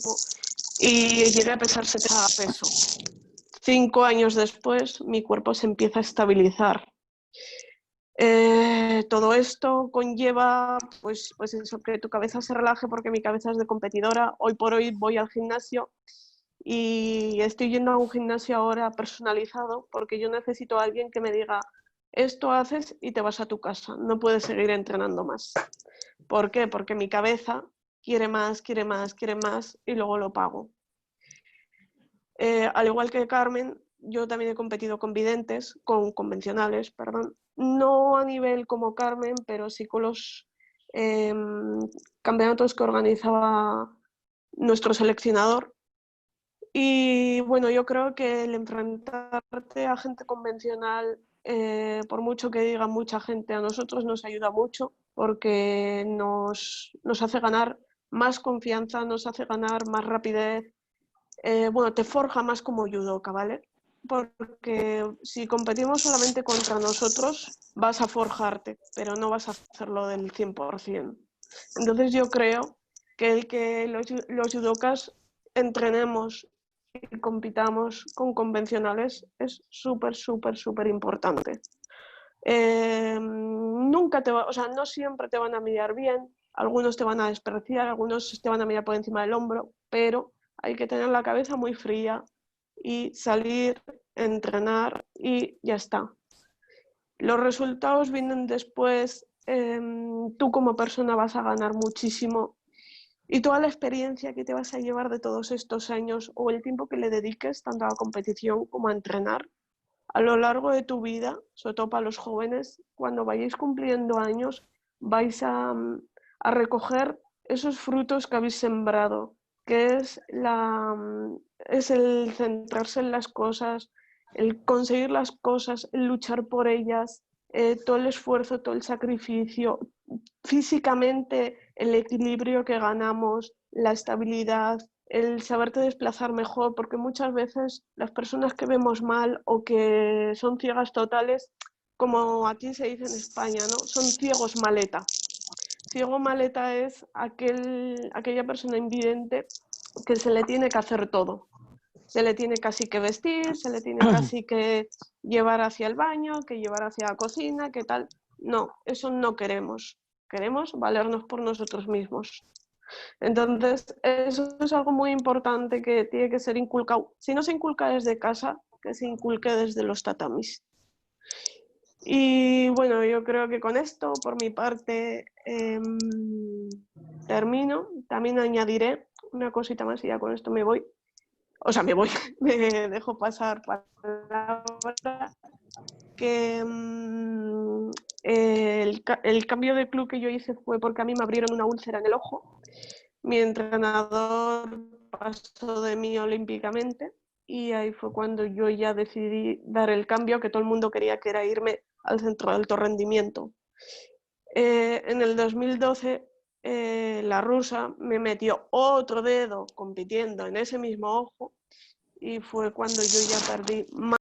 y llegué a pesar 70 peso. 5 años después mi cuerpo se empieza a estabilizar. Todo esto conlleva pues eso, que tu cabeza se relaje, porque mi cabeza es de competidora. Hoy por hoy voy al gimnasio y estoy yendo a un gimnasio ahora personalizado porque yo necesito a alguien que me diga esto haces y te vas a tu casa, no puedes seguir entrenando más. ¿Por qué? Porque mi cabeza quiere más, quiere más, quiere más y luego lo pago. Al igual que Carmen, yo también he competido con videntes, con convencionales, perdón. No a nivel como Carmen, pero sí con los campeonatos que organizaba nuestro seleccionador. Y bueno, yo creo que el enfrentarte a gente convencional, por mucho que diga mucha gente, a nosotros nos ayuda mucho porque nos hace ganar más confianza, nos hace ganar más rapidez. Bueno, te forja más como judoka, ¿vale? Porque si competimos solamente contra nosotros, vas a forjarte, pero no vas a hacerlo del 100%. Entonces yo creo que el que los judokas entrenemos y compitamos con convencionales es súper, súper, súper importante. Nunca o sea, no siempre te van a mirar bien, algunos te van a despreciar, algunos te van a mirar por encima del hombro, pero hay que tener la cabeza muy fría y salir, entrenar y ya está. Los resultados vienen después, tú como persona vas a ganar muchísimo y toda la experiencia que te vas a llevar de todos estos años o el tiempo que le dediques tanto a la competición como a entrenar a lo largo de tu vida, sobre todo para los jóvenes, cuando vayáis cumpliendo años, vais a recoger esos frutos que habéis sembrado, que es el centrarse en las cosas, el conseguir las cosas, el luchar por ellas, todo el esfuerzo, todo el sacrificio, físicamente el equilibrio que ganamos, la estabilidad, el saberte desplazar mejor, porque muchas veces las personas que vemos mal o que son ciegas totales, como aquí se dice en España, ¿no? Son ciegos maleta. Ciego maleta es aquella persona invidente que se le tiene que hacer todo. Se le tiene casi que vestir, se le tiene casi que llevar hacia el baño, que llevar hacia la cocina, que tal. No, eso no queremos. Queremos valernos por nosotros mismos. Entonces, eso es algo muy importante que tiene que ser inculcado. Si no se inculca desde casa, que se inculque desde los tatamis. Y bueno, yo creo que con esto, por mi parte, termino. También añadiré una cosita más y ya con esto me voy. O sea, me dejo pasar palabra. Que el cambio de club que yo hice fue porque a mí me abrieron una úlcera en el ojo. Mi entrenador pasó de mí olímpicamente y ahí fue cuando yo ya decidí dar el cambio que todo el mundo quería, que era irme al centro de alto rendimiento. En el 2012 la rusa me metió otro dedo compitiendo en ese mismo ojo y fue cuando yo ya perdí más